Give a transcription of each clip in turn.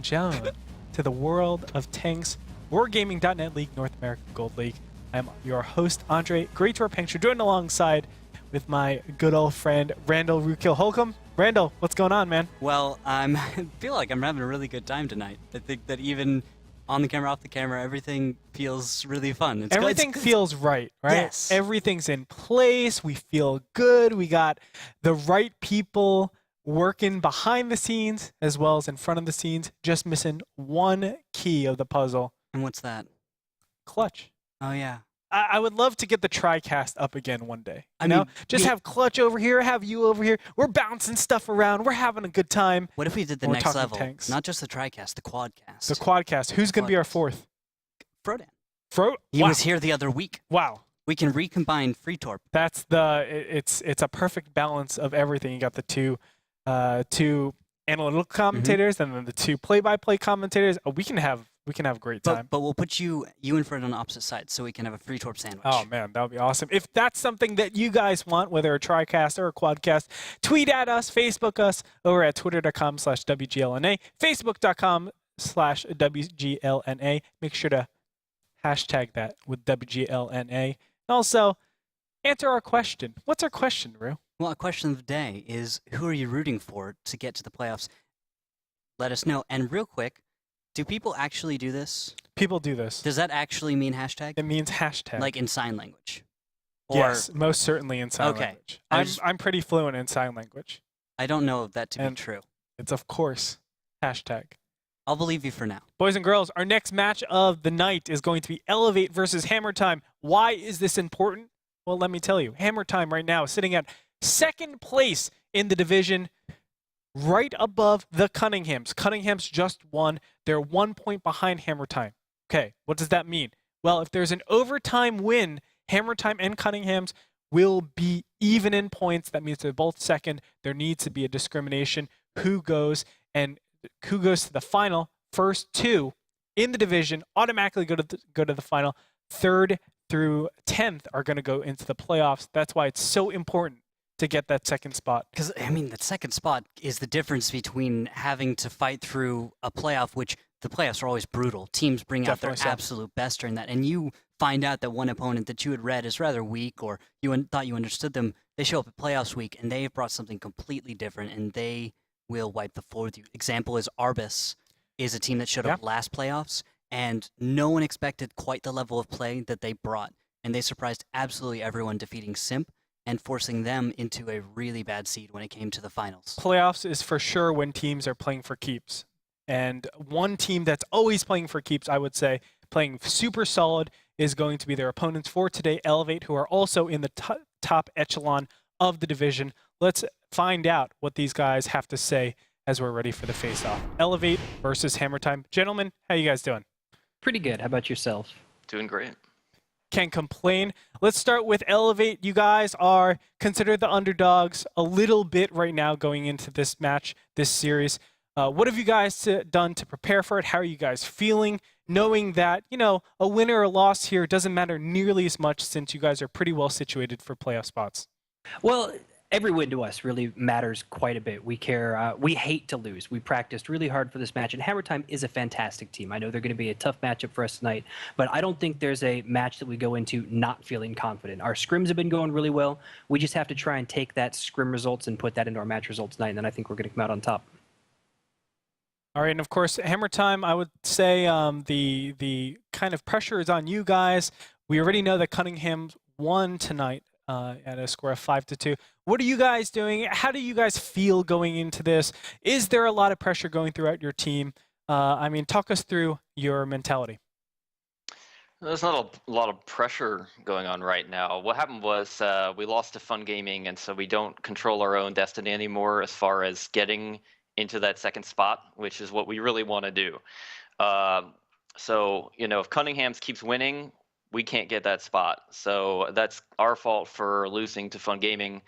Joan to the world of tanks, Wargaming.net League, North American Gold League. I'm your host, Andre, Great Tour Puncture, joined alongside with my good old friend, Randall Rookil Holcomb. Randall, what's going on, man? Well, I feel like I'm having a really good time tonight. I think that even on the camera, off the camera, everything feels really fun. Everything feels right? Yes. Everything's in place. We feel good. We got the right people working behind the scenes as well as in front of the scenes. Just missing one key of the puzzle. And what's that? Clutch. Oh, yeah. I would love to get the TriCast up again one day. You know, just have Clutch over here, have you over here. We're bouncing stuff around. We're having a good time. What if we did the next level? Tanks. Not just the TriCast, the Quadcast. The Quadcast. Who's going to be our fourth? Frodan. He was here the other week. Wow. We can recombine Freetorp. That's it's a perfect balance of everything. You got the two analytical commentators and then the two play-by-play commentators. We can have a great time. But we'll put you and Fred on opposite sides so we can have a Freetorp sandwich. Oh, man, that would be awesome. If that's something that you guys want, whether a TriCast or a Quadcast, tweet at us, Facebook us over at twitter.com/WGLNA, facebook.com/WGLNA. Make sure to hashtag that with WGLNA. And also, answer our question. What's our question, Rue? Well, a question of the day is, who are you rooting for to get to the playoffs? Let us know. And real quick, do people actually do this? People do this. Does that actually mean hashtag? It means hashtag. Like in sign language? Or... Yes, most certainly in sign language. I'm pretty fluent in sign language. I don't know that to be true. It's, of course, hashtag. I'll believe you for now. Boys and girls, our next match of the night is going to be eLevate versus Hammer Time. Why is this important? Well, let me tell you. Hammer Time right now is sitting at second place in the division, right above the Cunninghams. Cunninghams just won. They're 1 point behind Hammer Time. Okay, what does that mean? Well, if there's an overtime win, Hammer Time and Cunninghams will be even in points. That means they're both second. There needs to be a discrimination. Who goes to the final? First two in the division automatically go to the final. 3rd through 10th are going to go into the playoffs. That's why it's so important to get that second spot. Because, I mean, the second spot is the difference between having to fight through a playoff, which the playoffs are always brutal. Teams bring out their absolute best during that. And you find out that one opponent that you had read is rather weak, or you thought you understood them. They show up at playoffs week, and they've brought something completely different, and they will wipe the floor with you. Example is Arbus is a team that showed up last playoffs, and no one expected quite the level of play that they brought. And they surprised absolutely everyone, defeating Simp and forcing them into a really bad seed when it came to the finals. Playoffs is for sure when teams are playing for keeps. And one team that's always playing for keeps, I would say, playing super solid, is going to be their opponents for today, eLevate, who are also in the top echelon of the division. Let's find out what these guys have to say as we're ready for the face-off. eLevate versus Hammer Time. Gentlemen, how you guys doing? Pretty good. How about yourself? Doing great. Can't complain. Let's start with eLevate. You guys are considered the underdogs a little bit right now going into this match, this series. What have you guys done to prepare for it? How are you guys feeling, knowing that, you know, a win or a loss here doesn't matter nearly as much since you guys are pretty well situated for playoff spots? Well, every win to us really matters quite a bit. We care. We hate to lose. We practiced really hard for this match, and Hammer Time is a fantastic team. I know they're going to be a tough matchup for us tonight, but I don't think there's a match that we go into not feeling confident. Our scrims have been going really well. We just have to try and take that scrim results and put that into our match results tonight, and then I think we're going to come out on top. All right, and of course, Hammer Time, I would say the kind of pressure is on you guys. We already know that Cunningham won tonight at a score of 5-2. What are you guys doing? How do you guys feel going into this? Is there a lot of pressure going throughout your team? I mean, talk us through your mentality. There's not a lot of pressure going on right now. What happened was we lost to Fun Gaming, and so we don't control our own destiny anymore as far as getting into that second spot, which is what we really want to do. So, you know, if Cunningham's keeps winning, we can't get that spot. So that's our fault for losing to Fun Gaming.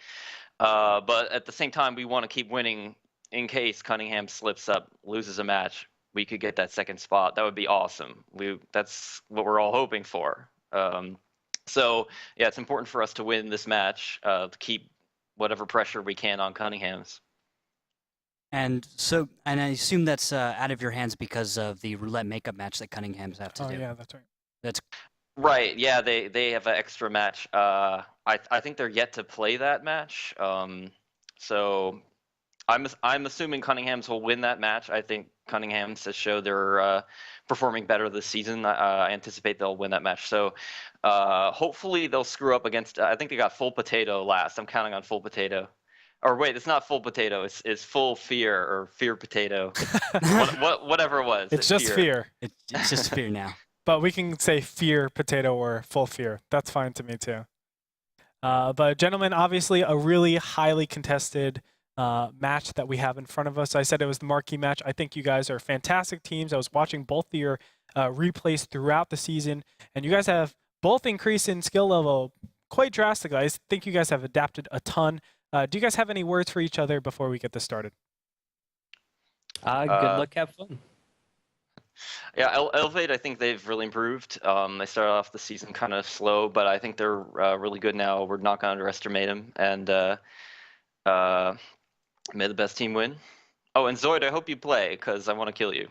But at the same time, we want to keep winning in case Cunningham slips up, loses a match. We could get that second spot. That would be awesome. That's what we're all hoping for. So, yeah, it's important for us to win this match to keep whatever pressure we can on Cunningham's. And I assume that's out of your hands because of the roulette makeup match that Cunningham's have to do. Oh yeah, that's right. That's Right. Yeah, they have an extra match. I think they're yet to play that match. So I'm assuming Cunningham's will win that match. I think Cunningham's has showed they're performing better this season. I anticipate they'll win that match. So hopefully they'll screw up against. I think they got Full Potato last. I'm counting on Full Potato. Or wait, it's not Full Potato. It's Full Fear or Fear Potato. Whatever it was. It's just fear. it's just fear now. But we can say Fear Potato or Full Fear. That's fine to me too. But gentlemen, obviously a really highly contested match that we have in front of us. I said it was the marquee match. I think you guys are fantastic teams. I was watching both of your replays throughout the season, and you guys have both increased in skill level quite drastically. I think you guys have adapted a ton. Do you guys have any words for each other before we get this started? Good luck, have fun. Yeah, eLevate, I think they've really improved. They started off the season kind of slow, but I think they're really good now. We're not going to underestimate them, and may the best team win. Oh, and Zoid, I hope you play, because I want to kill you.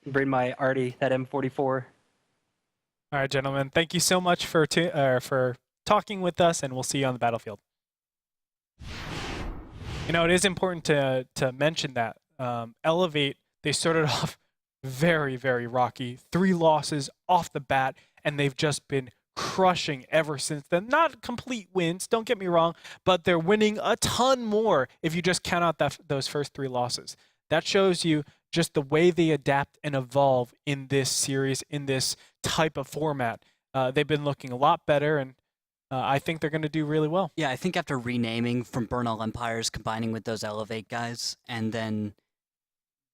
Bring my Artie, that M44. All right, gentlemen. Thank you so much for talking with us, and we'll see you on the battlefield. You know, it is important to mention that eLevate, they started off very, very rocky. 3 losses off the bat, and they've just been crushing ever since then. Not complete wins, don't get me wrong, but they're winning a ton more if you just count out those first 3 losses. That shows you just the way they adapt and evolve in this series, in this type of format. They've been looking a lot better, and I think they're going to do really well. Yeah, I think after renaming from Burnall Empires, combining with those eLevate guys, and then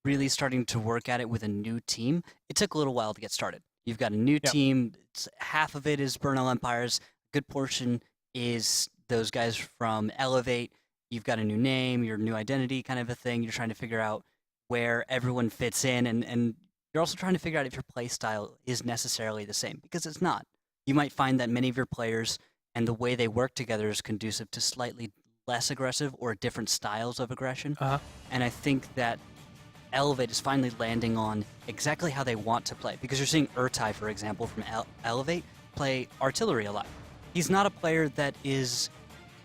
really starting to work at it with a new team, it took a little while to get started. You've got a new team. Half of it is Burnall Empires. A good portion is those guys from eLevate. You've got a new name, your new identity kind of a thing. You're trying to figure out where everyone fits in, and you're also trying to figure out if your play style is necessarily the same, because it's not. You might find that many of your players and the way they work together is conducive to slightly less aggressive or different styles of aggression. And I think that eLevate is finally landing on exactly how they want to play, because you're seeing Urtai, for example, from eLevate play artillery a lot. He's not a player that is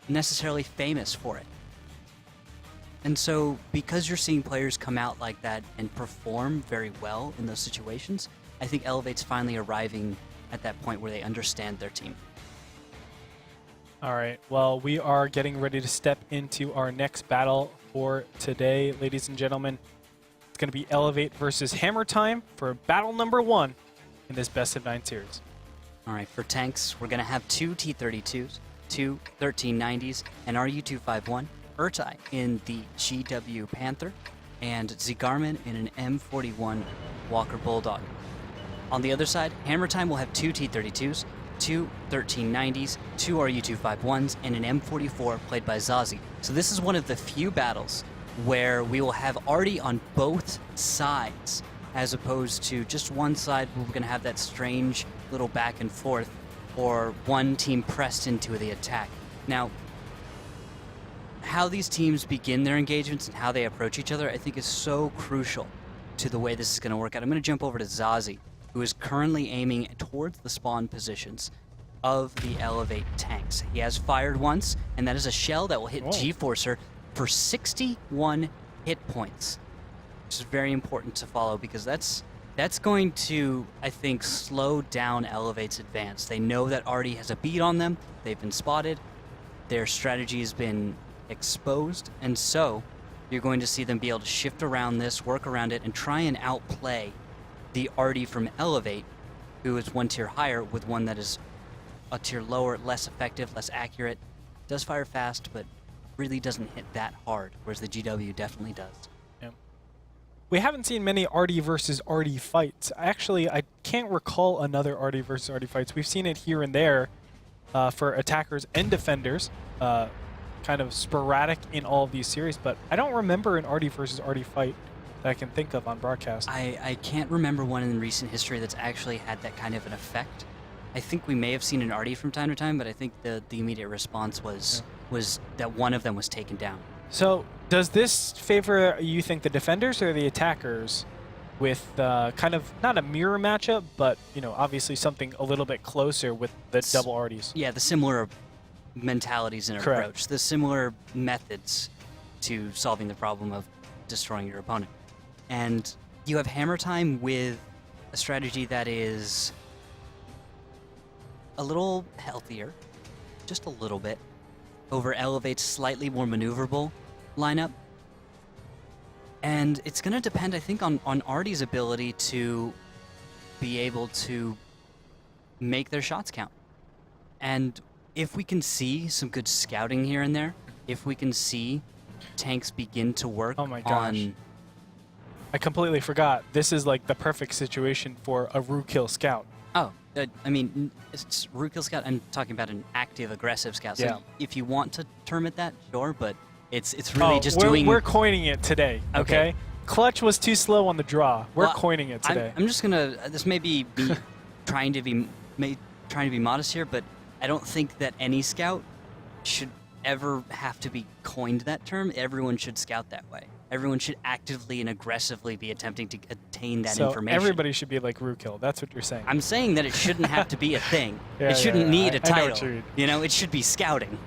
necessarily famous for it. And so because you're seeing players come out like that and perform very well in those situations, I think eLevate's finally arriving at that point where they understand their team. All right, well, we are getting ready to step into our next battle for today, ladies and gentlemen. It's going to be eLevate versus Hammer Time for battle number 1 in this best of 9 series. All right, for tanks, we're going to have 2 T-32s, 2 1390s, an RU-251, Urtai in the GW Panther, and Zigarman in an M41 Walker Bulldog. On the other side, Hammer Time will have 2 T-32s, 2 1390s, 2 RU-251s, and an M44 played by Zazie. So this is one of the few battles where we will have Artie on both sides, as opposed to just one side where we're going to have that strange little back and forth, or one team pressed into the attack. Now, how these teams begin their engagements and how they approach each other, I think is so crucial to the way this is going to work out. I'm going to jump over to Zazie, who is currently aiming towards the spawn positions of the eLevate tanks. He has fired once, and that is a shell that will hit G-Forcer for 61 hit points, which is very important to follow, because that's going to, I think, slow down eLevate's advance. They know that Artie has a beat on them. They've been spotted. Their strategy has been exposed, and so you're going to see them be able to shift around this, work around it, and try and outplay the Artie from eLevate, who is 1 tier higher, with one that is a tier lower, less effective, less accurate, does fire fast, but really doesn't hit that hard, whereas the GW definitely does. Yeah. We haven't seen many Artie versus Artie fights. Actually, I can't recall another Artie versus Artie fights. We've seen it here and there for attackers and defenders, kind of sporadic in all of these series, but I don't remember an Artie versus Artie fight that I can think of on broadcast. I can't remember one in recent history that's actually had that kind of an effect. I think we may have seen an Artie from time to time, but I think the immediate response was that one of them was taken down. So does this favor, you think, the defenders or the attackers with kind of not a mirror matchup, but, you know, obviously something a little bit closer with the double arties? Yeah, the similar mentalities and Correct. approach, the similar methods to solving the problem of destroying your opponent. And you have Hammer Time with a strategy that is a little healthier, just a little bit, over eLevate's slightly more maneuverable lineup. And it's going to depend, I think, on Artie's ability to be able to make their shots count. And if we can see some good scouting here and there, if we can see tanks begin to work Oh my gosh. on... I completely forgot. This is like the perfect situation for a Rookkill scout. Oh, I mean, it's Rookkill Scout. I'm talking about an active, aggressive scout. So Yeah. if you want to term it that, sure, but it's really just we're, doing... We're coining it today, okay? Clutch was too slow on the draw. We're Well, coining it today. I'm just gonna. This may be trying to be modest here, but I don't think that any scout should ever have to be coined that term. Everyone should scout that way. Everyone should actively and aggressively be attempting to attain that so information. everybody should be like Rookkill. That's what you're saying. I'm saying that it shouldn't have to be a thing. Yeah, it shouldn't yeah. need I a know what title. you mean. You know, it should be scouting.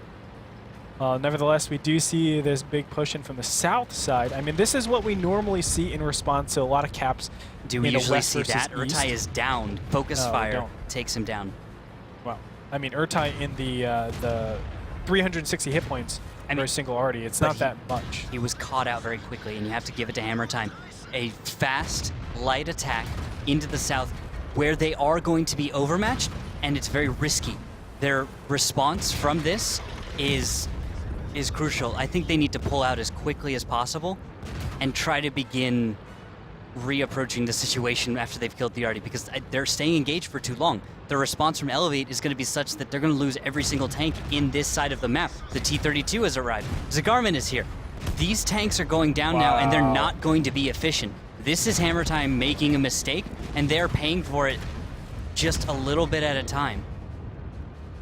Nevertheless, we do see this big push in from the south side. I mean, this is what we normally see in response to a lot of caps. Do we in a usually west see versus that? east. Urtai is down. Focus No, we fire don't. takes him down. Well, I mean, Urtai in the 360 hit points for a single arty. It's not that much. He was caught out very quickly, and you have to give it to Hammer Time. A fast, light attack into the south where they are going to be overmatched, and it's very risky. Their response from this is crucial. I think they need to pull out as quickly as possible and try to begin reapproaching the situation after they've killed the arty, because they're staying engaged for too long. The response from eLevate is going to be such that they're going to lose every single tank in this side of the map. The T-32 has arrived. Zagarman is here. These tanks are going down now, and they're not going to be efficient. This is Hammer Time making a mistake, and they're paying for it just a little bit at a time.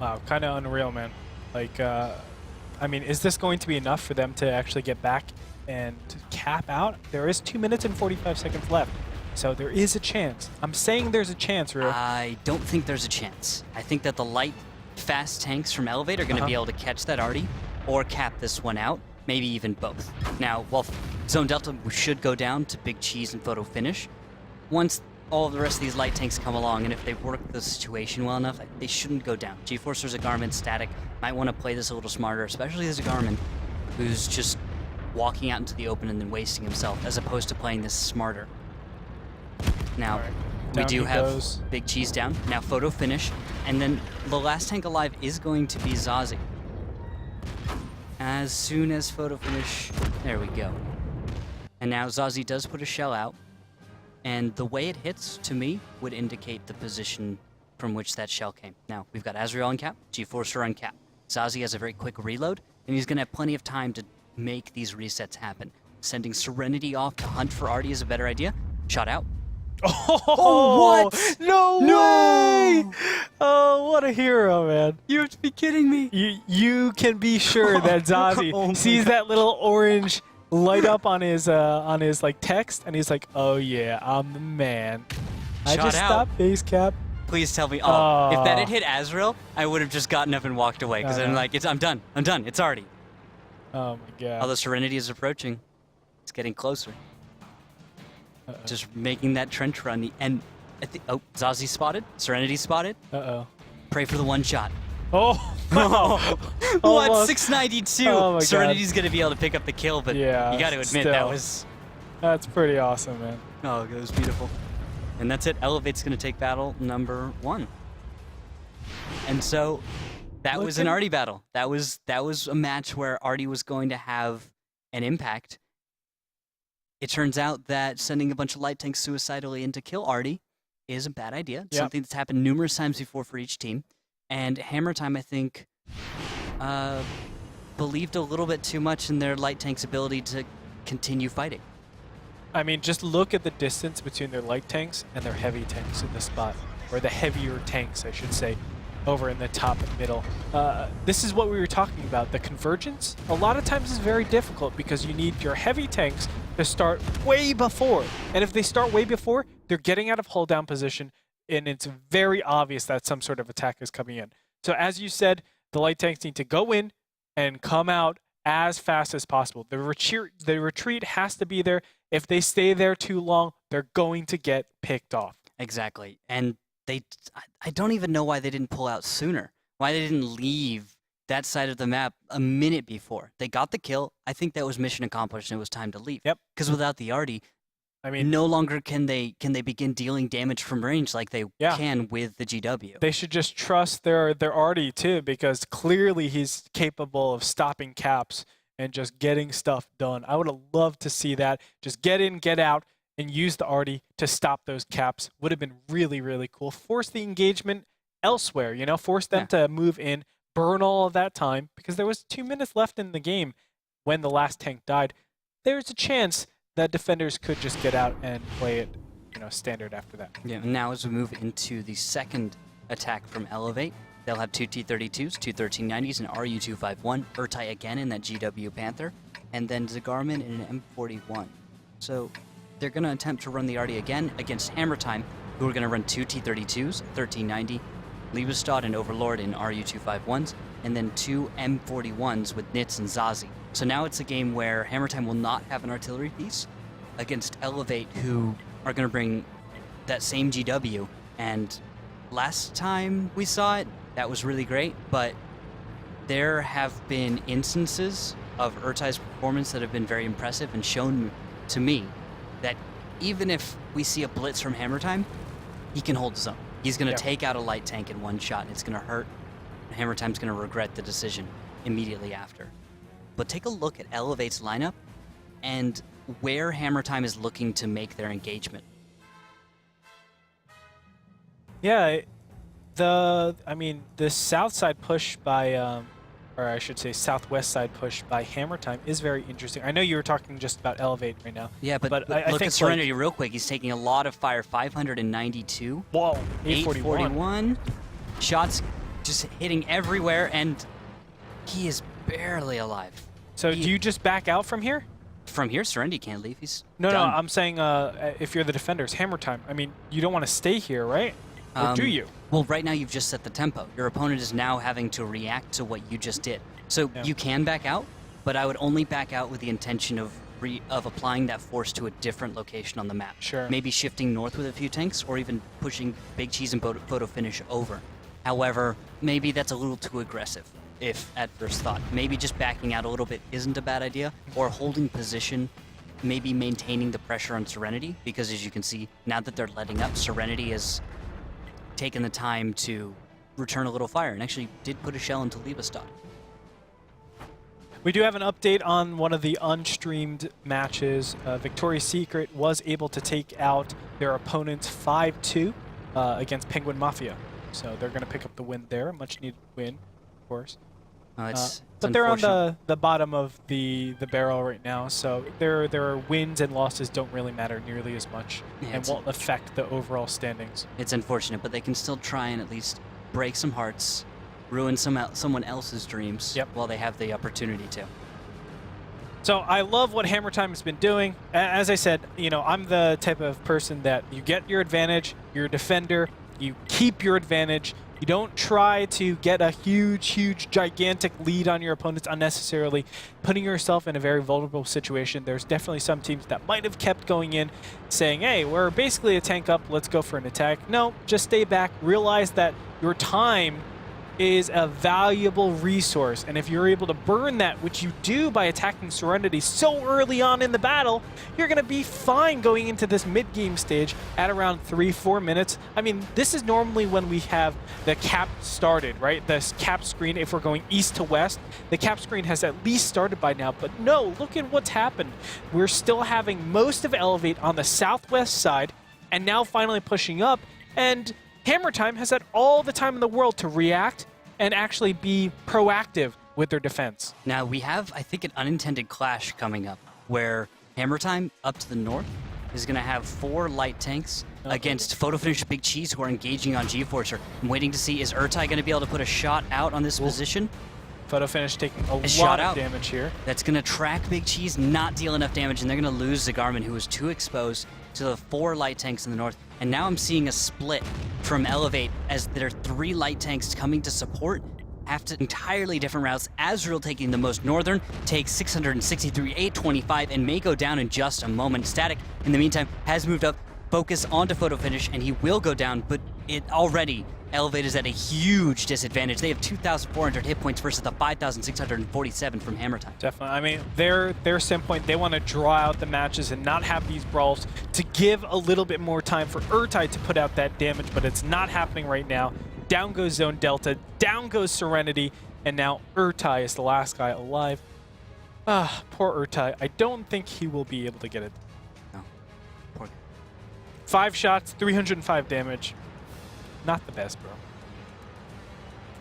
Wow, kind of unreal, man. Like, I mean, is this going to be enough for them to actually get back and cap out? There is 2 minutes and 45 seconds left, so there is a chance. I'm saying there's a chance, Rue. I don't think there's a chance. I think that the light, fast tanks from eLevate are going to be able to catch that arty or cap this one out, maybe even both. Now, while Zone Delta should go down to Big Cheese and Photo Finish, once all of the rest of these light tanks come along, and if they work the situation well enough, they shouldn't go down. G-Force or Zagarman static might want to play this a little smarter, especially the Zagarman, who's just walking out into the open and then wasting himself, as opposed to playing this smarter. Now, we Down do he have goes. Big Cheese down. Now Photo Finish, and then the last tank alive is going to be Zazie. As soon as Photo Finish, there we go. And now Zazie does put a shell out, and the way it hits, to me, would indicate the position from which that shell came. Now, we've got Azrael on cap, G-Forcer on cap. Zazie has a very quick reload, and he's going to have plenty of time to make these resets happen. Sending Serenity off to hunt for arty is a better idea. Shot out. Oh, what? No way! Oh, what a hero, man. You have to be kidding me. You can be sure that Zazie Oh my sees that little orange light up on his like text, and he's like, "Oh yeah, I'm the man." I Shot just out. stopped base cap. Please tell me. Oh, if that had hit Azrael, I would have just gotten up and walked away, because I'm like, I'm done. I'm done. It's arty. Oh my god. Although Serenity is approaching. It's getting closer. Just making that trench run. And oh, Zazie spotted. Serenity spotted. Uh-oh. Pray for the one shot. Oh. What? Almost. 692. Oh my God. Serenity's going to be able to pick up the kill, but Yeah, you got to admit still. that was... That's pretty awesome, man. Oh, it was beautiful. And that's it. eLevate's going to take battle number 1. And so that was an arty battle. That was a match where arty was going to have an impact. It turns out that sending a bunch of light tanks suicidally in to kill arty is a bad idea. It's something that's happened numerous times before for each team. And Hammer Time, I think, believed a little bit too much in their light tank's ability to continue fighting. I mean, just look at the distance between their light tanks and their heavy tanks in this spot. Or the heavier tanks, I should say. over in the top and middle. This is what we were talking about. The convergence, a lot of times is very difficult because you need your heavy tanks to start way before. And if they start way before, they're getting out of hold down position, and it's very obvious that some sort of attack is coming in. So as you said, the light tanks need to go in and come out as fast as possible. The retreat has to be there. If they stay there too long, they're going to get picked off. Exactly. And I don't even know why they didn't pull out sooner. Why they didn't leave that side of the map a minute before. They got the kill. I think that was mission accomplished and it was time to leave. Yep. Because without the arty, I mean, no longer can they begin dealing damage from range like they can with the GW. They should just trust their arty too, because clearly he's capable of stopping caps and just getting stuff done. I would have loved to see that. Just get in, get out, and use the arty to stop those caps. Would have been really, really cool. Force the engagement elsewhere, you know, force them to move in, burn all of that time, because there was 2 minutes left in the game when the last tank died. There's a chance that defenders could just get out and play it, you know, standard after that. Yeah. Now as we move into the second attack from eLevate, they'll have two T-32s, two 1390s, an RU-251, Urtai again in that GW Panther, and then Zagarman in an M41. So they're going to attempt to run the arty again against Hammer Time, who are going to run two T-32s, 1390, Liebestad and Overlord in RU-251s, and then two M41s with Nitz and Zazi. So now it's a game where Hammer Time will not have an artillery piece against eLevate, who are going to bring that same GW. And last time we saw it, that was really great, but there have been instances of Urtai's performance that have been very impressive and shown to me that even if we see a blitz from Hammer Time, he can hold his own. He's going to take out a light tank in one shot, and it's going to hurt. Hammer Time's going to regret the decision immediately after. But take a look at eLevate's lineup and where Hammer Time is looking to make their engagement. Yeah, the south side push by, or I should say southwest side push by Hammer Time is very interesting. I know you were talking just about eLevate right now. Yeah, but I look think at Serenity real quick. He's taking a lot of fire, 592. Whoa, 841. Shots just hitting everywhere, and he is barely alive. So do you just back out from here? From here, Serenity can't leave. He's No, done. I'm saying if you're the defenders, Hammer Time. I mean, you don't want to stay here, right? Or do you? Well, right now you've just set the tempo. Your opponent is now having to react to what you just did. So you can back out, but I would only back out with the intention of applying that force to a different location on the map. Sure. Maybe shifting north with a few tanks, or even pushing Big Cheese and Photo Finish over. However, maybe that's a little too aggressive, if at first thought. Maybe just backing out a little bit isn't a bad idea, or holding position, maybe maintaining the pressure on Serenity, because as you can see, now that they're letting up, Serenity has taken the time to return a little fire, and actually did put a shell into Liebestad. We do have an update on one of the unstreamed matches. Victoria's Secret was able to take out their opponents 5-2 against Penguin Mafia. So they're going to pick up the win there, a much-needed win, of course. It's but they're on the bottom of the barrel right now, so their wins and losses don't really matter nearly as much and won't affect the overall standings. It's unfortunate, but they can still try and at least break some hearts, ruin someone else's dreams while they have the opportunity to. So I love what Hammer Time has been doing. As I said, you know, I'm the type of person that you get your advantage, you're a defender, you keep your advantage. You don't try to get a huge, gigantic lead on your opponents unnecessarily, putting yourself in a very vulnerable situation. There's definitely some teams that might have kept going in saying, hey, we're basically a tank up, let's go for an attack. No, just stay back. Realize that your time is a valuable resource, and if you're able to burn that, which you do by attacking Serenity so early on in the battle, you're going to be fine going into this mid-game stage at around 3-4 minutes. I mean, this is normally when we have the cap started, right? The cap screen, if we're going east to west, the cap screen has at least started by now, but no, look at what's happened. We're still having most of eLevate on the southwest side, and now finally pushing up, and Hammer Time has had all the time in the world to react and actually be proactive with their defense. Now we have, I think, an unintended clash coming up where Hammer Time up to the north is going to have 4 light tanks against Photo Finish Big Cheese, who are engaging on G-Forcer. I'm waiting to see, is Urtai going to be able to put a shot out on this position? Photo Finish taking a lot shot of out. damage here. That's going to track Big Cheese, not deal enough damage, and they're going to lose Zagarman, who was too exposed to the 4 light tanks in the north. And now I'm seeing a split from eLevate as there are 3 light tanks coming to support. After entirely different routes, Azrael taking the most northern, takes 663, 825, and may go down in just a moment. Static, in the meantime, has moved up, focus onto Photo Finish, and he will go down, but it already, eLevate is at a huge disadvantage. They have 2,400 hit points versus the 5,647 from Hammer Time. Definitely. I mean, their standpoint, they want to draw out the matches and not have these brawls to give a little bit more time for Urtai to put out that damage, but it's not happening right now. Down goes Zone Delta, down goes Serenity, and now Urtai is the last guy alive. Ah, poor Urtai. I don't think he will be able to get it. No. Poor guy. 5 shots, 305 damage. Not the best, bro.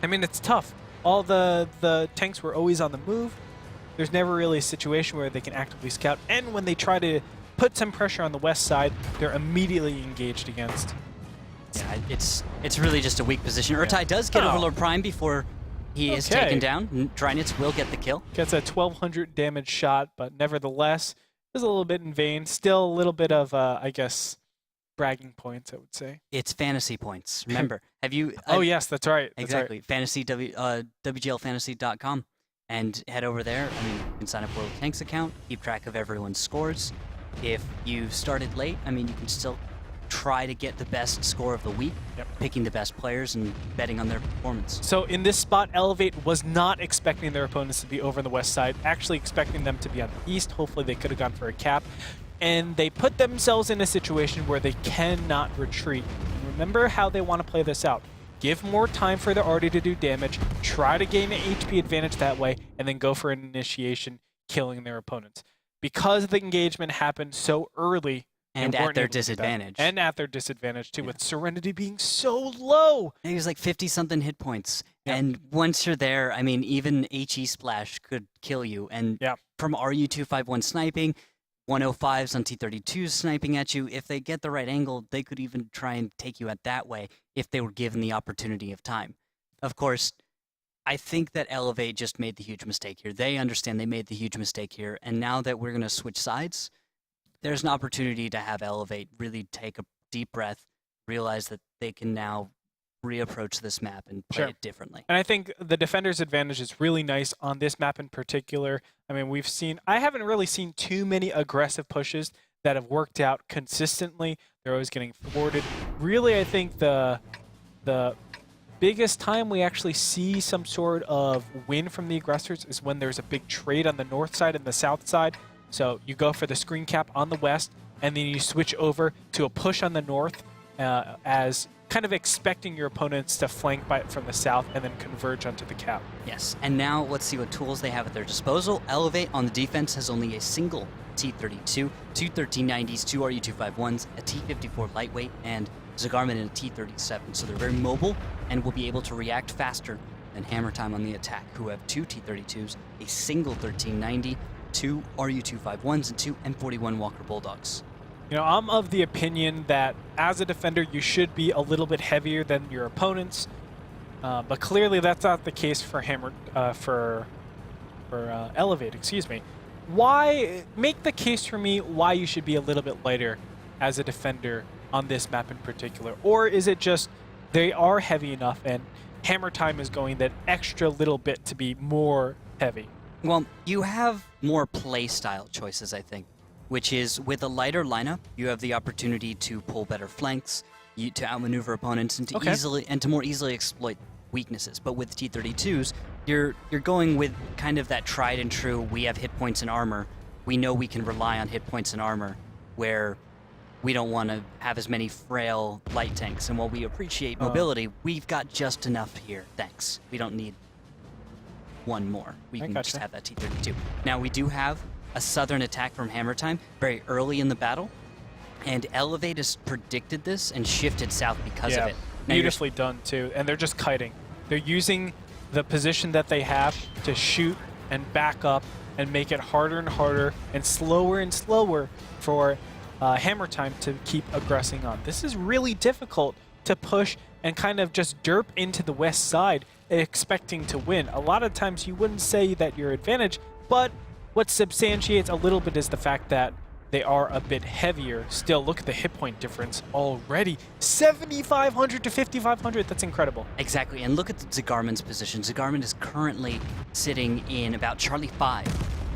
I mean, it's tough. All the tanks were always on the move. There's never really a situation where they can actively scout, and when they try to put some pressure on the west side, they're immediately engaged against. Yeah, it's really just a weak position. Urtai does get Overlord Prime before he is taken down. Drynitz will get the kill. Gets a 1,200 damage shot, but nevertheless, is a little bit in vain. Still a little bit of, I guess, bragging points, I would say. It's fantasy points. Remember, have you... oh, yes, that's right. Exactly. Fantasy, WGLFantasy.com. And head over there. I mean, you can sign up for a Tanks account, keep track of everyone's scores. If you started late, I mean, you can still try to get the best score of the week, picking the best players and betting on their performance. So in this spot, eLevate was not expecting their opponents to be over on the west side, actually expecting them to be on the east. Hopefully they could have gone for a cap. And they put themselves in a situation where they cannot retreat. Remember how they want to play this out. Give more time for the Artie to do damage, try to gain an HP advantage that way, and then go for an initiation, killing their opponents. Because the engagement happened so early, and at their disadvantage. And at their disadvantage, too, with Serenity being so low. He was like 50-something hit points. And once you're there, I mean, even HE Splash could kill you. And from RU-251 sniping, 105s on T-32s sniping at you, if they get the right angle, they could even try and take you out that way if they were given the opportunity of time. Of course, I think that eLevate just made the huge mistake here. They understand they made the huge mistake here. And now that we're going to switch sides, there's an opportunity to have eLevate really take a deep breath, realize that they can now reapproach this map and play it differently. And I think the defender's advantage is really nice on this map in particular. I mean, I haven't really seen too many aggressive pushes that have worked out consistently. They're always getting thwarted. Really, I think the biggest time we actually see some sort of win from the aggressors is when there's a big trade on the north side and the south side. So you go for the screen cap on the west, and then you switch over to a push on the north as kind of expecting your opponents to flank from the south and then converge onto the cap. Yes, and now let's see what tools they have at their disposal. eLevate on the defense has only a single T-32, 2 1390s, 2 RU-251s, a T-54 lightweight, and Zagarman in a T-37. So they're very mobile and will be able to react faster than Hammer Time on the attack, who have 2 T-32s, a single 1390, 2 RU-251s, and 2 M41 Walker Bulldogs. You know, I'm of the opinion that as a defender, you should be a little bit heavier than your opponents, but clearly that's not the case for eLevate. Excuse me. Why make the case for me why you should be a little bit lighter as a defender on this map in particular, or is it just they are heavy enough and Hammer Time is going that extra little bit to be more heavy? Well, you have more play style choices, I think. Which is, with a lighter lineup, you have the opportunity to pull better flanks, to outmaneuver opponents, and to more easily exploit weaknesses. But with T-32s, you're going with kind of that tried and true. We have hit points and armor. We know we can rely on hit points and armor, where we don't want to have as many frail light tanks. And while we appreciate mobility, we've got just enough here. Thanks. We don't need one more. We can just have that T-32. Now we do have a southern attack from Hammer Time very early in the battle, and eLevate has predicted this and shifted south because of it. Now beautifully done too, and they're just kiting. They're using the position that they have to shoot and back up and make it harder and harder and slower for Hammer Time to keep aggressing on. This is really difficult to push and kind of just derp into the west side expecting to win. A lot of times you wouldn't say that you're advantage, but what substantiates a little bit is the fact that they are a bit heavier. Still, look at the hit point difference already. 7,500 to 5,500, that's incredible. Exactly, and look at Zagarmin's position. Zagarmin is currently sitting in about Charlie 5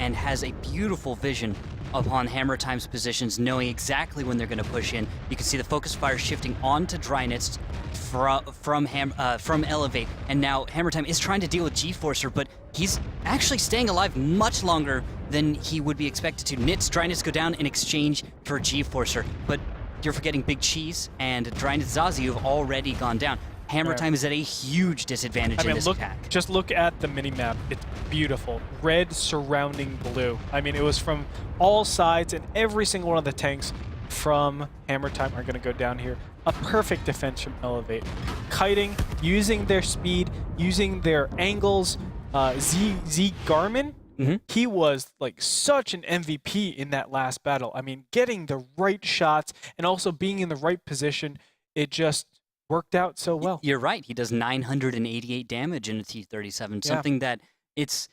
and has a beautiful vision upon Hammer Time's positions, knowing exactly when they're going to push in. You can see the focus fire shifting onto Drynitz from eLevate, and now Hammer Time is trying to deal with G-Forcer, but he's actually staying alive much longer than he would be expected to. Drynitz go down in exchange for G-Forcer, but you're forgetting Big Cheese and Drynitz Zazi, who've already gone down. Hammer Time is at a huge disadvantage in this attack. Just look at the minimap. It's beautiful. Red surrounding blue. I mean, it was from all sides, and every single one of the tanks from Hammer Time are going to go down here. A perfect defense from eLevate. Kiting, using their speed, using their angles. Zagarmin, he was like such an MVP in that last battle. I mean, getting the right shots and also being in the right position, it just worked out so well. You're right. He does 988 damage in a T-37. Something that it's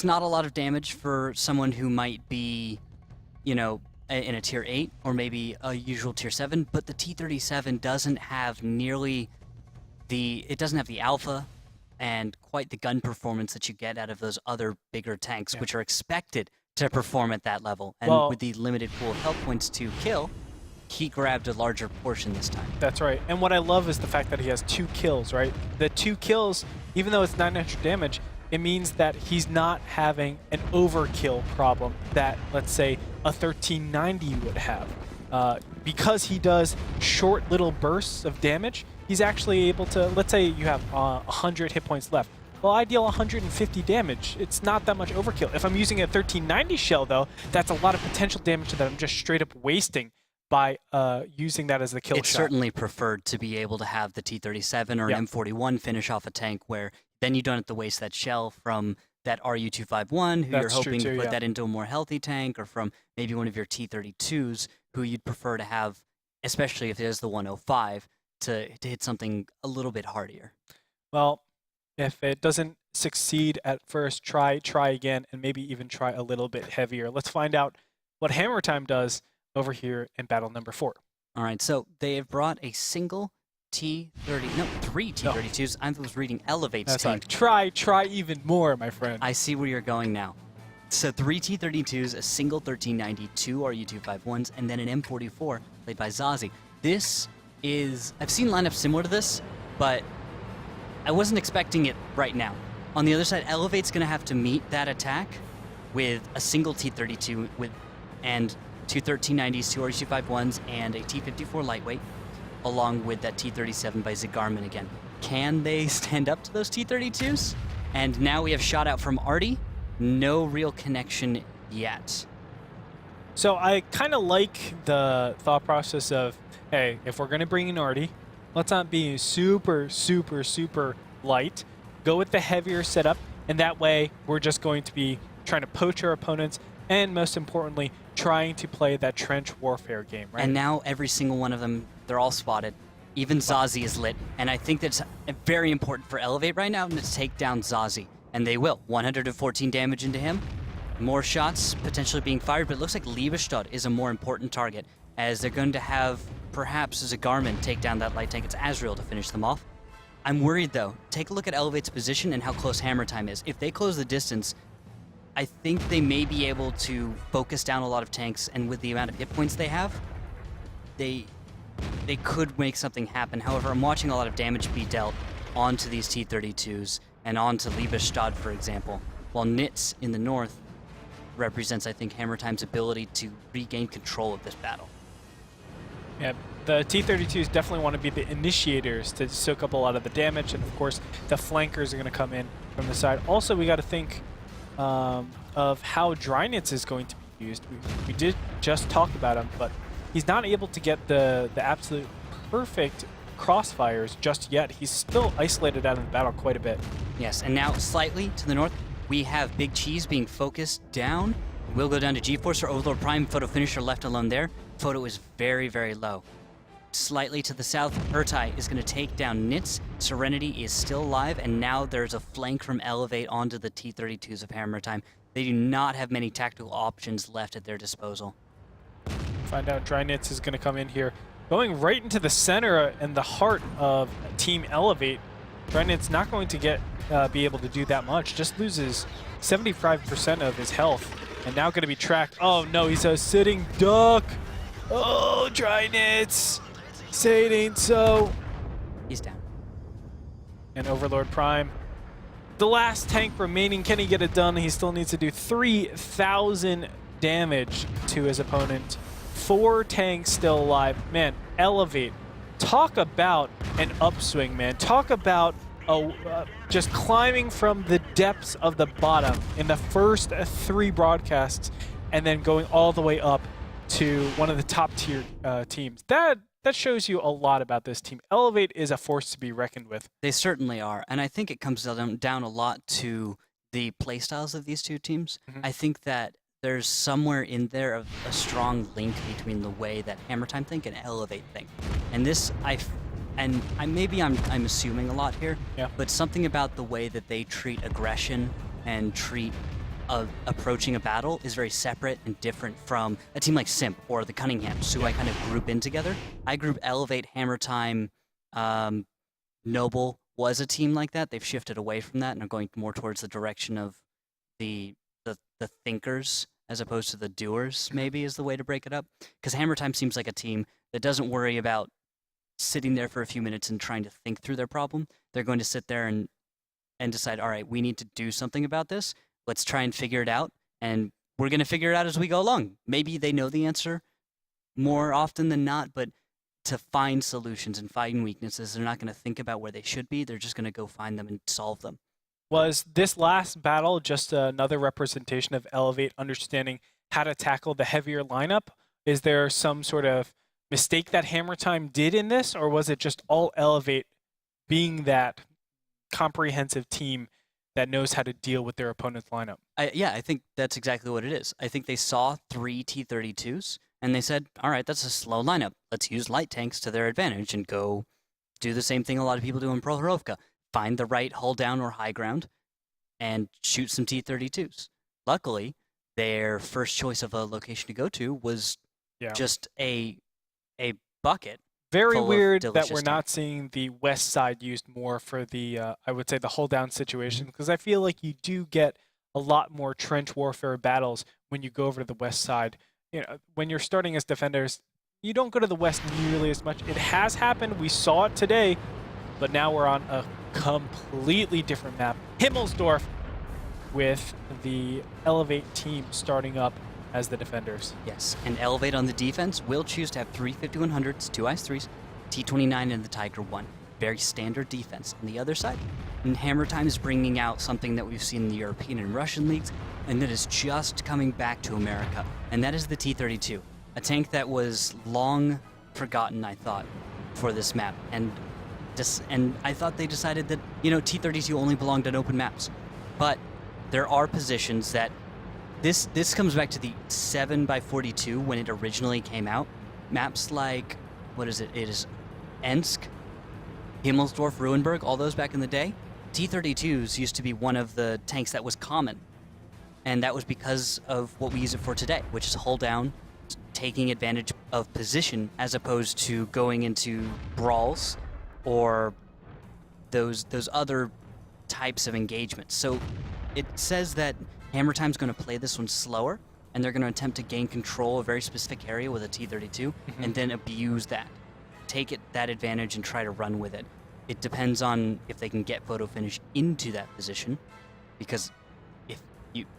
not a lot of damage for someone who might be, you know, in a tier 8 or maybe a usual tier 7, but the T-37 doesn't have nearly it doesn't have the alpha and quite the gun performance that you get out of those other bigger tanks, which are expected to perform at that level. And with the limited pool of health points to kill, he grabbed a larger portion this time. That's right. And what I love is the fact that he has 2 kills, right? The 2 kills, even though it's 900 damage, it means that he's not having an overkill problem that, let's say, a 1390 would have. Because he does short little bursts of damage, he's actually able to, let's say you have 100 hit points left. Well, I deal 150 damage. It's not that much overkill. If I'm using a 1390 shell, though, that's a lot of potential damage that I'm just straight up wasting by using that as the kill shot. It's certainly preferred to be able to have the T-37 or an M41 finish off a tank, where then you don't have to waste that shell from that RU-251, who you're hoping to put that into a more healthy tank, or from maybe one of your T-32s, who you'd prefer to have, especially if it is the 105, to hit something a little bit hardier. Well, if it doesn't succeed at first, try again, and maybe even try a little bit heavier. Let's find out what Hammer Time does over here in battle number 4. All right, so they have brought a single three T-32s. I was reading eLevate's tank. Like, try even more, my friend. I see where you're going now. So 3 T-32s, a single 1390, 2 RU-251s, and then an M44 played by Zazi. This is, I've seen lineups similar to this, but I wasn't expecting it right now. On the other side, eLevate's going to have to meet that attack with a single T-32 and 2 1390s, 2 RU-251s, and a T-54 lightweight, along with that T-37 by Zagarmin again. Can they stand up to those T-32s? And now we have shot out from Artie. No real connection yet. So I kind of like the thought process of, hey, if we're going to bring in Artie, let's not be super light. Go with the heavier setup, and that way we're just going to be trying to poach our opponents, and most importantly, trying to play that trench warfare game, right? And now every single one of them, they're all spotted. Even Zazi is lit, and I think that's very important for eLevate right now to take down Zazi. And they will. 114 damage into him. More shots potentially being fired, but it looks like Liebestad is a more important target, as they're going to have perhaps Zagarmin take down that light tank. It's Azrael to finish them off. I'm worried, though. Take a look at eLevate's position and how close Hammer Time is. If they close the distance, I think they may be able to focus down a lot of tanks, and with the amount of hit points they have, they could make something happen. However, I'm watching a lot of damage be dealt onto these T-32s and onto Liebestad, for example, while Nitz in the north represents, I think, Hammer Time's ability to regain control of this battle. Yeah, the T-32s definitely want to be the initiators to soak up a lot of the damage, and of course, the flankers are going to come in from the side. Also, we got to think of how Drynitz is going to be used. We did just talk about him, but he's not able to get the absolute perfect crossfires just yet. He's still isolated out of the battle quite a bit. Yes, and now slightly to the north, we have Big Cheese being focused down. We'll go down to G-Force or Overlord Prime, Photo Finisher left alone there. Photo is very, very low. Slightly to the south, Urtai is going to take down Nitz. Serenity is still alive, and now there's a flank from eLevate onto the T-32s of Hammer Time. They do not have many tactical options left at their disposal. Find out Drynitz is going to come in here, going right into the center and the heart of Team eLevate. Drynitz not going to be able to do that much, just loses 75% of his health, and now going to be tracked. Oh no, he's a sitting duck. Oh, Drynitz. Say it ain't so. He's down. And Overlord Prime, the last tank remaining. Can he get it done? He still needs to do 3,000 damage to his opponent. 4 tanks still alive. Man, eLevate. Talk about an upswing, man. Talk about just climbing from the depths of the bottom in the first 3 broadcasts and then going all the way up to one of the top tier teams. That shows you a lot about this team. eLevate is a force to be reckoned with. They certainly are, and I think it comes down a lot to the playstyles of these two teams. I think that there's somewhere in there a strong link between the way that Hammer Time think and eLevate think. And this, maybe I'm assuming a lot here, yeah, but something about the way that they treat aggression and treat approaching a battle is very separate and different from a team like Simp or the Cunninghams, who I kind of group in together. I group eLevate, Hammer Time, Noble was a team like that. They've shifted away from that and are going more towards the direction of the thinkers as opposed to the doers, maybe is the way to break it up. Because Hammer Time seems like a team that doesn't worry about sitting there for a few minutes and trying to think through their problem. They're going to sit there and decide, all right, we need to do something about this. Let's try and figure it out, and we're going to figure it out as we go along. Maybe they know the answer more often than not, but to find solutions and find weaknesses, they're not going to think about where they should be. They're just going to go find them and solve them. Was this last battle just another representation of eLevate understanding how to tackle the heavier lineup? Is there some sort of mistake that Hammer Time did in this, or was it just all eLevate being that comprehensive team that knows how to deal with their opponent's lineup? Yeah, I think that's exactly what it is. I think they saw 3 T-32s, and they said, all right, that's a slow lineup. Let's use light tanks to their advantage and go do the same thing a lot of people do in Prohorovka. Find the right hull down or high ground and shoot some T-32s. Luckily, their first choice of a location to go to was just a bucket. Very weird that we're not seeing the west side used more for the, I would say, the hold down situation, because I feel like you do get a lot more trench warfare battles when you go over to the west side. You know, when you're starting as defenders, you don't go to the west nearly as much. It has happened. We saw it today, but now we're on a completely different map. Himmelsdorf with the eLevate team starting up as the defenders. Yes, and eLevate on the defense will choose to have 3 5100s, 2 IS-3s, T-29, and the Tiger 1. Very standard defense. On the other side, and Hammer Time is bringing out something that we've seen in the European and Russian leagues, and that is just coming back to America, and that is the T-32, a tank that was long forgotten, I thought, for this map. And I thought they decided that, T-32 only belonged on open maps. But there are positions that This comes back to the 7x42 when it originally came out. Maps like, what is it? It is Ensk, Himmelsdorf, Ruhenberg, all those back in the day. T-32s used to be one of the tanks that was common. And that was because of what we use it for today, which is hull down, taking advantage of position as opposed to going into brawls or those other types of engagements. So it says that Hammer Time's going to play this one slower, and they're going to attempt to gain control of a very specific area with a T-32, and then abuse that. Take that advantage and try to run with it. It depends on if they can get photo finish into that position, because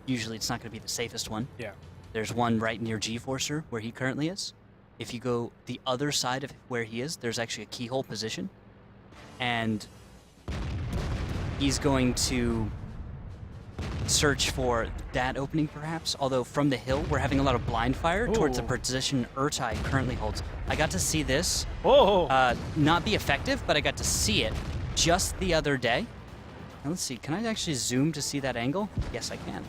usually it's not going to be the safest one. Yeah. There's one right near G-Forcer, where he currently is. If you go the other side of where he is, there's actually a keyhole position, and he's going to search for that opening, perhaps. Although from the hill, we're having a lot of blind fire towards the position Urtai currently holds. I got to see this not be effective, but I got to see it just the other day. Now, let's see. Can I actually zoom to see that angle? Yes, I can.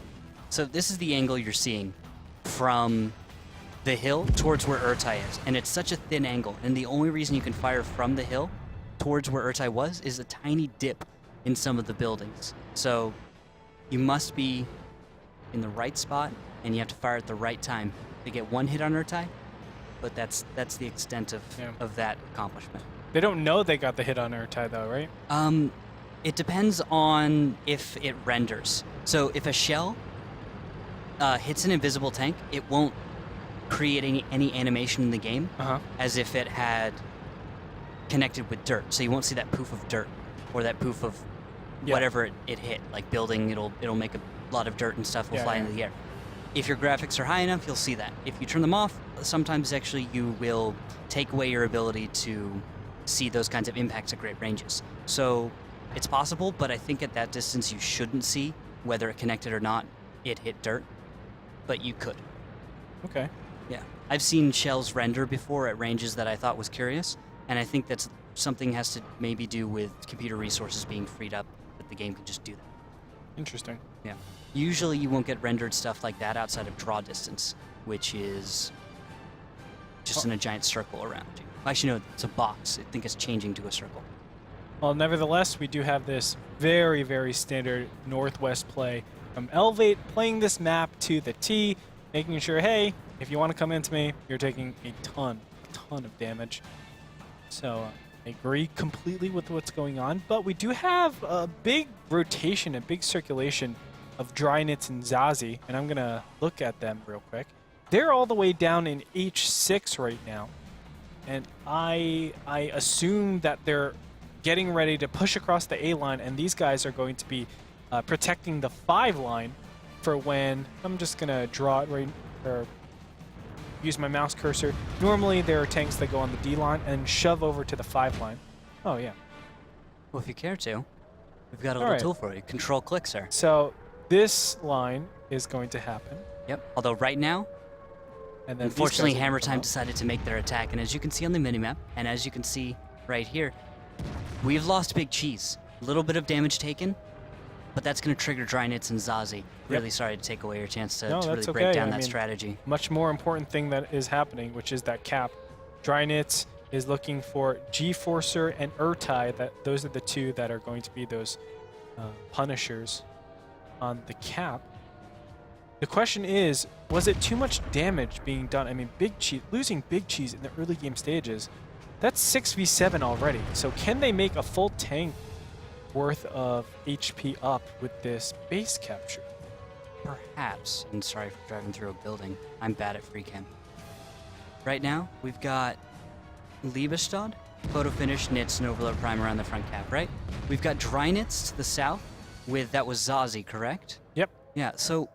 So this is the angle you're seeing from the hill towards where Urtai is, and it's such a thin angle, and the only reason you can fire from the hill towards where Urtai was is a tiny dip in some of the buildings. So you must be in the right spot, and you have to fire at the right time to get one hit on Urtai, but that's the extent of that accomplishment. They don't know they got the hit on Urtai, though, right? It depends on if it renders. So if a shell hits an invisible tank, it won't create any animation in the game as if it had connected with dirt. So you won't see that poof of dirt or that poof of whatever it hit. Like building, it'll make a lot of dirt and stuff will fly into the air. If your graphics are high enough, you'll see that. If you turn them off, sometimes actually you will take away your ability to see those kinds of impacts at great ranges. So it's possible, but I think at that distance you shouldn't see whether it connected or not. It hit dirt, but you could. Okay. Yeah. I've seen shells render before at ranges that I thought was curious, and I think that's something has to maybe do with computer resources being freed up, that the game can just do that. Interesting. Yeah. Usually you won't get rendered stuff like that outside of draw distance, which is just in a giant circle around you. Actually, no, it's a box. I think it's changing to a circle. Well, nevertheless, we do have this very, very standard Northwest play from eLevate, playing this map to the T, making sure, hey, if you want to come into me, you're taking a ton of damage. So I agree completely with what's going on, but we do have a big rotation, a big circulation of Drynits and Zazie, and I'm going to look at them real quick. They're all the way down in H6 right now, and I assume that they're getting ready to push across the A line, and these guys are going to be protecting the 5 line for when I'm just going to draw it right, or use my mouse cursor. Normally there are tanks that go on the D line and shove over to the 5 line. Oh yeah. Well, if you care to, we've got a little tool for you. Control click, sir. So this line is going to happen. Yep. Although right now, and then unfortunately, Hammer Time decided to make their attack, and as you can see on the minimap, and as you can see right here, we've lost Big Cheese. A little bit of damage taken, but that's going to trigger Drynits and Zazie. Really sorry to take away your chance to really break down that strategy. Much more important thing that is happening, which is that cap. Drynits is looking for G-Forcer and Urtai. Those are the two that are going to be those punishers on the cap. The question is, was it too much damage being done? I mean, losing Big Cheese in the early game stages, that's 6v7 already. So can they make a full tank worth of HP up with this base capture? Perhaps. And sorry for driving through a building. I'm bad at free cam. Right now, we've got Liebestad, Photo Finish, Nits, and Overload Primer on the front cap, right? We've got Drynits to the south that was Zazie, correct? Yep. Yeah, so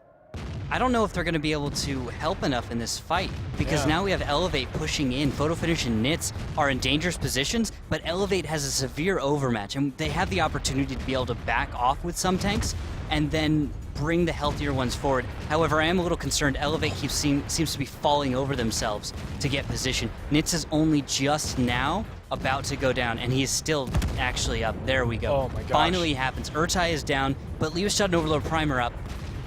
I don't know if they're going to be able to help enough in this fight, because now we have eLevate pushing in. Photo Finish and Nits are in dangerous positions, but eLevate has a severe overmatch, and they have the opportunity to be able to back off with some tanks and then bring the healthier ones forward. However, I am a little concerned. eLevate seems to be falling over themselves to get position. Nits is only just now about to go down, and he is still actually up. There we go. Oh my gosh. Finally happens. Urtai is down, but Liebestad and Overload Primer up.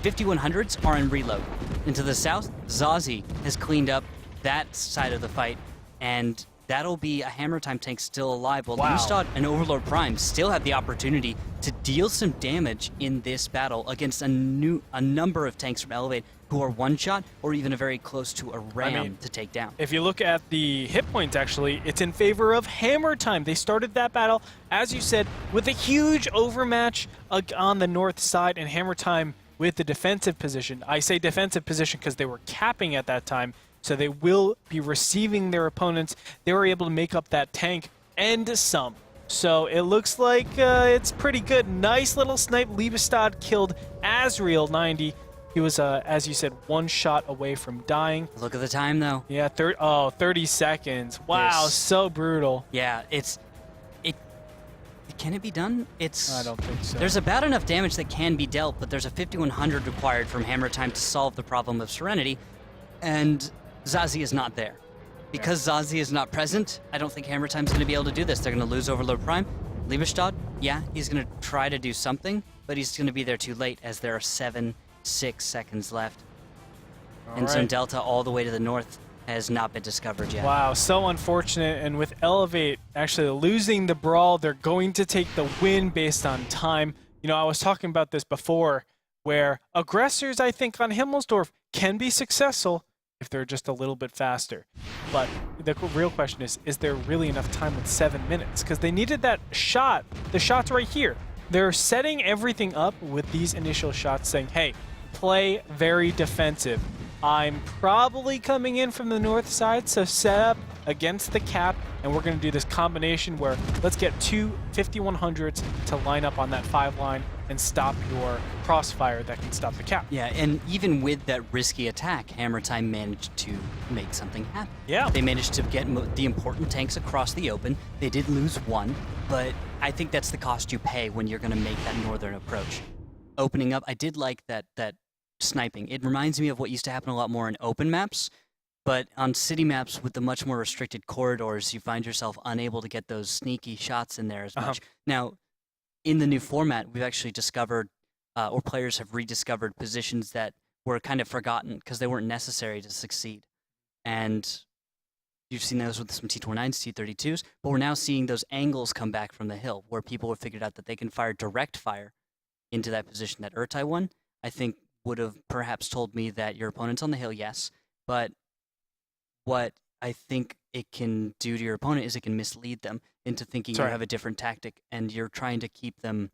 5100s are in reload. And to the south, Zazie has cleaned up that side of the fight, and that'll be a Hammer Time tank still alive. While Liebestad and Overlord Prime still have the opportunity to deal some damage in this battle against a number of tanks from eLevate who are one-shot or even a very close to a ram to take down. If you look at the hit points, actually, it's in favor of Hammer Time. They started that battle, as you said, with a huge overmatch on the north side, and Hammer Time with the defensive position. I say defensive position because they were capping at that time, so they will be receiving their opponents. They were able to make up that tank and some. So it looks like it's pretty good. Nice little snipe. Liebestad killed Azriel 90. He was, as you said, one shot away from dying. Look at the time, though. Yeah, 30 seconds. Wow, so brutal. Yeah, can it be done? I don't think so. There's about enough damage that can be dealt, but there's a 5100 required from Hammer Time to solve the problem of Serenity, and Zazie is not there. Because Zazie is not present, I don't think Hammer Time's going to be able to do this. They're going to lose Overload Prime. Liebestad, yeah, he's going to try to do something, but he's going to be there too late as there are 6 seconds left. And so Delta all the way to the north has not been discovered yet. Wow, so unfortunate. And with eLevate actually losing the brawl, they're going to take the win based on time. You know, I was talking about this before, where aggressors, I think, on Himmelsdorf can be successful if they're just a little bit faster. But the real question is there really enough time with 7 minutes? Because they needed that shot. The shot's right here. They're setting everything up with these initial shots saying, hey, play very defensive. I'm probably coming in from the north side, so set up against the cap, and we're going to do this combination where let's get two 5100s to line up on that 5 line and stop your crossfire that can stop the cap. Yeah, and even with that risky attack, Hammer Time managed to make something happen. Yeah. They managed to get the important tanks across the open. They did lose one, but I think that's the cost you pay when you're going to make that northern approach. Opening up, I did like that sniping. It reminds me of what used to happen a lot more in open maps, but on city maps with the much more restricted corridors, you find yourself unable to get those sneaky shots in there as much. Now, in the new format, we've actually discovered, or players have rediscovered positions that were kind of forgotten because they weren't necessary to succeed. And you've seen those with some T-29s, T-32s, but we're now seeing those angles come back from the hill where people have figured out that they can fire direct fire into that position that Urtai won. I think would have perhaps told me that your opponent's on the hill, yes, but what I think it can do to your opponent is it can mislead them into thinking you have a different tactic and you're trying to keep them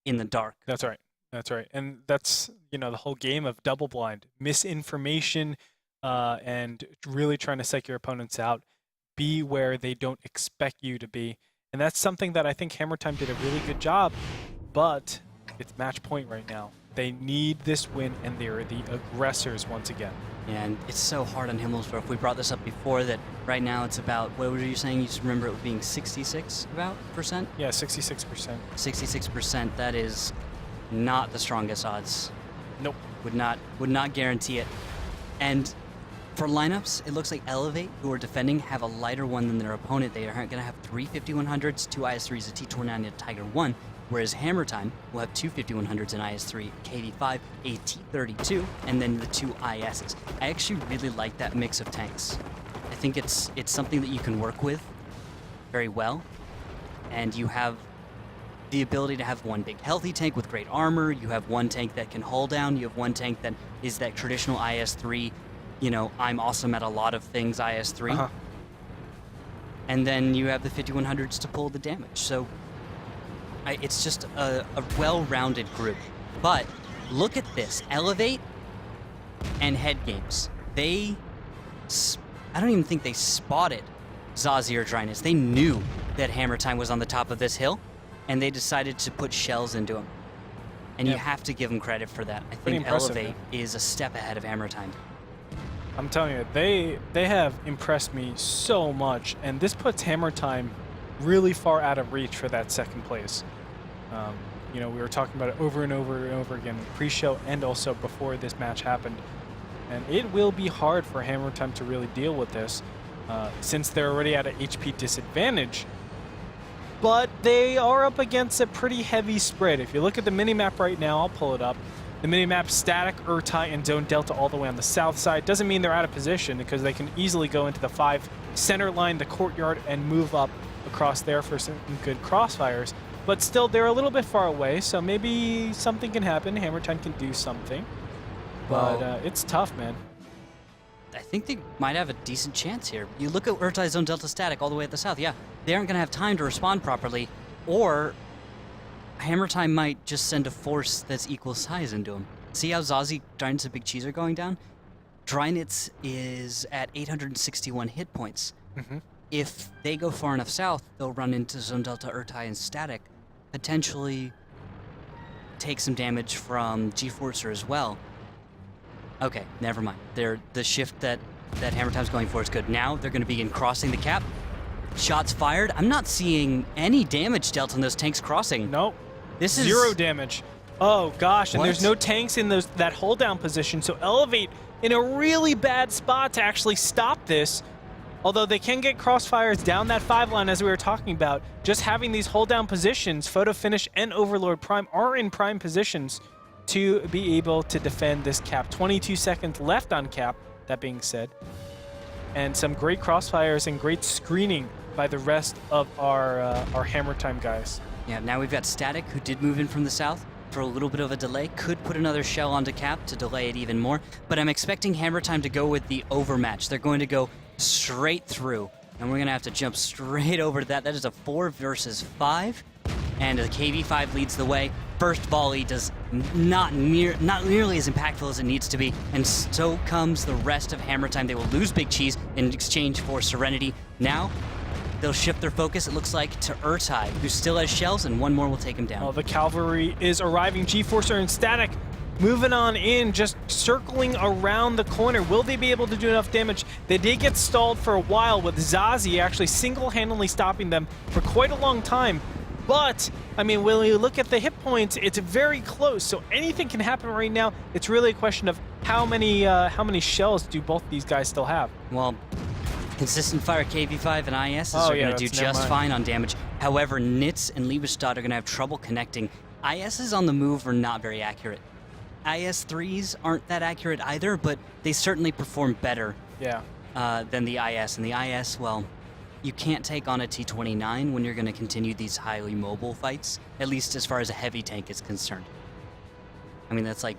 in the dark. That's right. That's right. And that's, you know, the whole game of double blind, misinformation, and really trying to psych your opponents out, be where they don't expect you to be. And that's something that I think Hammer Time did a really good job, but it's match point right now. They need this win, and they're the aggressors once again. And it's so hard on Himmelsdorf. We brought this up before that right now it's about, what were you saying? You just remember it being 66% about percent? Yeah, 66%. 66%, that is not the strongest odds. Nope. Would not guarantee it. And for lineups, it looks like eLevate, who are defending, have a lighter one than their opponent. They aren't going to have 3 5100s, 2 IS-3s, a T-29, and a Tiger 1. Whereas Hammer Time will have 2 5100s, an IS-3, KV-5, a T-32, and then the 2 ISs. I actually really like that mix of tanks. I think it's something that you can work with very well, and you have the ability to have one big healthy tank with great armor, you have one tank that can hull down, you have one tank that is that traditional IS-3, you know, I'm awesome at a lot of things IS-3, and then you have the 5100s to pull the damage. So it's just a well-rounded group. But look at this. eLevate and Head Games. I don't even think they spotted Zazie or Dryness. They knew that Hammer Time was on the top of this hill, and they decided to put shells into him. And you have to give them credit for that. I think eLevate is a step ahead of Hammer Time. I'm telling you, they have impressed me so much, and this puts Hammer Time really far out of reach for that second place. You know, we were talking about it over and over and over again, pre-show and also before this match happened. And it will be hard for Hammer Time to really deal with this, since they're already at an HP disadvantage. But they are up against a pretty heavy spread. If you look at the minimap right now, I'll pull it up. The minimap static, Urtai, and Zone Delta all the way on the south side. Doesn't mean they're out of position because they can easily go into the 5 center line, the courtyard, and move up across there for some good crossfires. But still, they're a little bit far away, so maybe something can happen. Hammer Time can do something. But it's tough, man. I think they might have a decent chance here. You look at Urtai Zone Delta static all the way at the south. Yeah, they aren't going to have time to respond properly, or Hammer Time might just send a force that's equal size into him. See how Zazie, Drynitz, and Big Cheese are going down? Drynitz is at 861 hit points. If they go far enough south, they'll run into Zone Delta, Urtai, and Static, potentially take some damage from G-Forcer as well. Okay, never mind. The shift that Hammer Time's going for is good. Now they're going to begin crossing the cap. Shots fired. I'm not seeing any damage dealt on those tanks crossing. Nope. This is 0 damage. Oh gosh, and there's no tanks in that hold down position, so eLevate in a really bad spot to actually stop this. Although they can get crossfires down that 5 line as we were talking about, just having these hold down positions, Photo Finish and Overlord Prime are in prime positions to be able to defend this cap. 22 seconds left on cap, that being said. and some great crossfires and great screening by the rest of our Hammer Time guys. Yeah, now we've got Static, who did move in from the south for a little bit of a delay. Could put another shell onto Cap to delay it even more, but I'm expecting Hammer Time to go with the overmatch. They're going to go straight through, and we're going to have to jump straight over to that. That is a 4 versus 5, and the KV5 leads the way. First volley does not nearly as impactful as it needs to be, and so comes the rest of Hammer Time. They will lose Big Cheese in exchange for Serenity. Now, they'll shift their focus, it looks like, to Urtai, who still has shells, and one more will take him down. Oh, the cavalry is arriving. G-Forcer and Static moving on in, just circling around the corner. Will they be able to do enough damage? They did get stalled for a while, with Zazie actually single-handedly stopping them for quite a long time. But, I mean, when you look at the hit points, it's very close, so anything can happen right now. It's really a question of how many shells do both these guys still have? Well, consistent fire KV5 and ISs are going to do just fine on damage. However, Nitz and Liebestad are going to have trouble connecting. ISs on the move are not very accurate. IS-3s aren't that accurate either, but they certainly perform better than the IS. And the IS, well, you can't take on a T-29 when you're going to continue these highly mobile fights, at least as far as a heavy tank is concerned. I mean, that's like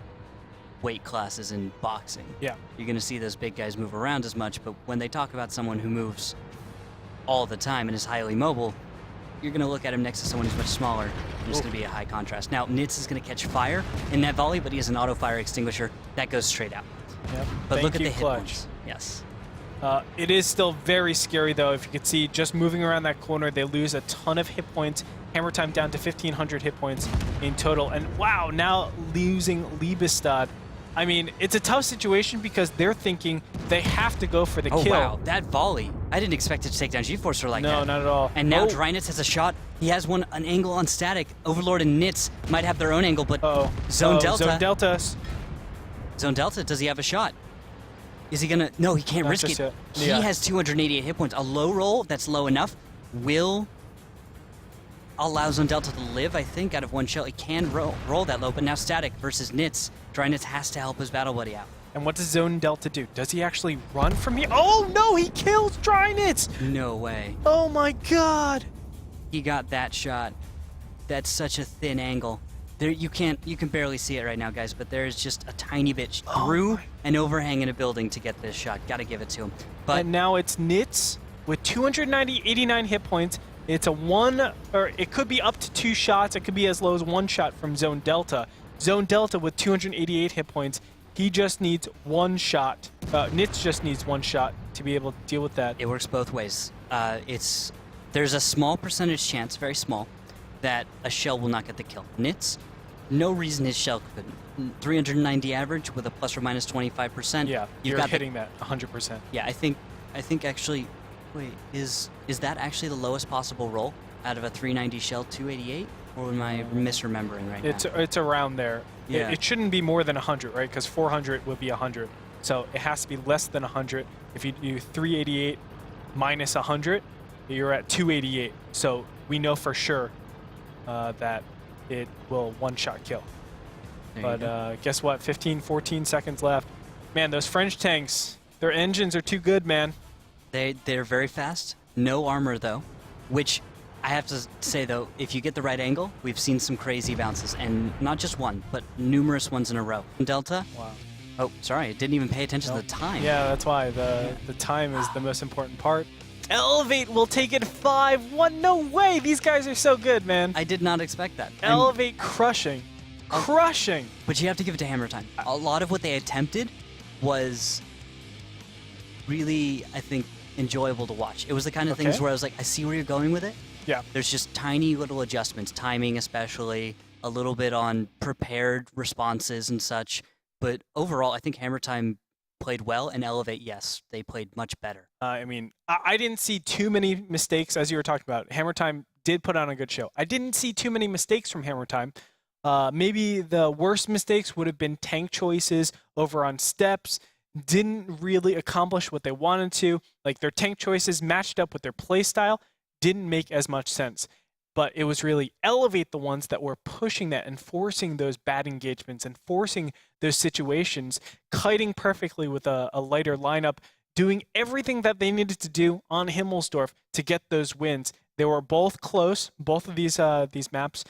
weight classes in boxing. Yeah. You're going to see those big guys move around as much, but when they talk about someone who moves all the time and is highly mobile, you're going to look at him next to someone who's much smaller, and it's going to be a high contrast. Now, Nitz is going to catch fire in that volley, but he has an auto-fire extinguisher. That goes straight out. Yep. But look at the hit Clutch. points. Yes. It is still very scary, though. If you can see, just moving around that corner, they lose a ton of hit points. Hammer Time down to 1,500 hit points in total. And wow, now losing Liebestad. I mean, it's a tough situation because they're thinking they have to go for the kill. Oh, wow. That volley. I didn't expect it to take down G-Forcer like that. No, not at all. And now Drynitz has a shot. He has an angle on Static. Overlord and Nitz might have their own angle, but Zone Delta. Zone Delta. Zone Delta, does he have a shot? Is he gonna? No, he can't risk it. Yet. He has 288 hit points. A low roll that's low enough will allow Zone Delta to live, I think, out of one shell. He can roll that low, but now Static versus Nitz. Drynitz has to help his battle buddy out. And what does Zone Delta do? Does he actually run from here? Oh no, he kills Drynitz! No way. Oh my god! He got that shot. That's such a thin angle. There, you can barely see it right now, guys, but there's just a tiny bit through an overhang in a building to get this shot. Gotta give it to him. But and now it's Nitz with 89 hit points. It's a one, or it could be up to 2 shots. It could be as low as 1 shot from Zone Delta. Zone Delta with 288 hit points. He just needs 1 shot. Nitz just needs 1 shot to be able to deal with that. It works both ways. There's a small percentage chance, very small, that a shell will not get the kill. Nitz, no reason his shell couldn't. 390 average with a plus or minus 25%. Yeah, you're hitting that 100%. Yeah, I think actually, wait, is that actually the lowest possible roll out of a 390 shell, 288? Or am I misremembering right now? It's around there. Yeah. It shouldn't be more than 100, right? Because 400 would be 100. So it has to be less than 100. If you do 388 minus 100, you're at 288. So we know for sure that it will 1-shot kill. But guess what? 14 seconds left. Man, those French tanks, their engines are too good, man. They're very fast. No armor, though, which I have to say, though, if you get the right angle, we've seen some crazy bounces, and not just one, but numerous ones in a row. Delta. Wow. Oh, sorry, I didn't even pay attention to the time. Yeah, that's why. The time is the most important part. eLevate will take it 5-1. No way! These guys are so good, man. I did not expect that. eLevate crushing. Crushing! But you have to give it to Hammer Time. A lot of what they attempted was really, I think, enjoyable to watch. It was the kind of things where I was like, I see where you're going with it. Yeah. There's just tiny little adjustments, timing especially, a little bit on prepared responses and such. But overall, I think Hammer Time played well, and eLevate, yes, they played much better. I mean, I didn't see too many mistakes, as you were talking about. Hammer Time did put on a good show. I didn't see too many mistakes from Hammer Time. Maybe the worst mistakes would have been tank choices over on steps. Didn't really accomplish what they wanted to. Like, their tank choices matched up with their play style didn't make as much sense. But it was really eLevate the ones that were pushing that and forcing those bad engagements and forcing those situations, kiting perfectly with a lighter lineup, doing everything that they needed to do on Himmelsdorf to get those wins. They were both close, both of these maps,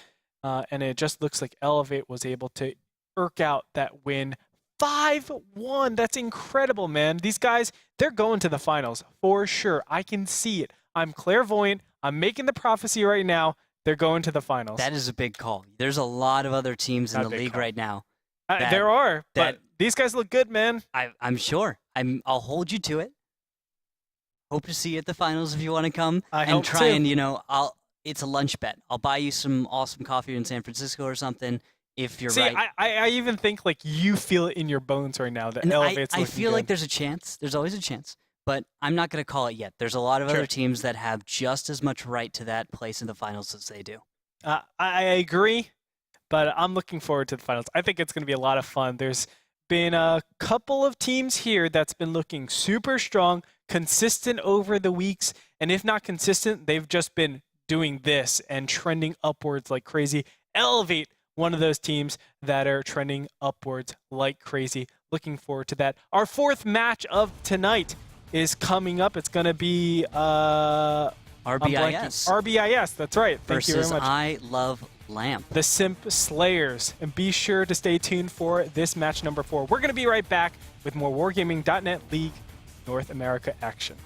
and it just looks like eLevate was able to eke out that win. 5-1. That's incredible, man. These guys, they're going to the finals for sure. I can see it. I'm clairvoyant. I'm making the prophecy right now. They're going to the finals. That is a big call. There's a lot of other teams in the league right now. There are, but these guys look good, man. I'm sure. I'll hold you to it. Hope to see you at the finals if you want to come. I and hope try too. and it's a lunch bet. I'll buy you some awesome coffee in San Francisco or something if you're right. I even think like you feel it in your bones right now that And eLevate's I looking feel good. like there's a chance. There's always a chance. But I'm not going to call it yet. There's a lot of other teams that have just as much right to that place in the finals as they do. I agree, but I'm looking forward to the finals. I think it's going to be a lot of fun. There's been a couple of teams here that's been looking super strong, consistent over the weeks, and if not consistent, they've just been doing this and trending upwards like crazy. eLevate, one of those teams that are trending upwards like crazy. Looking forward to that. Our fourth match of tonight is coming up. It's going to be RBIS. RBIS, that's right. Thank you very versus much. I Love Lamp. The Simp Slayers. And be sure to stay tuned for this match number 4. We're going to be right back with more Wargaming.net League North America action.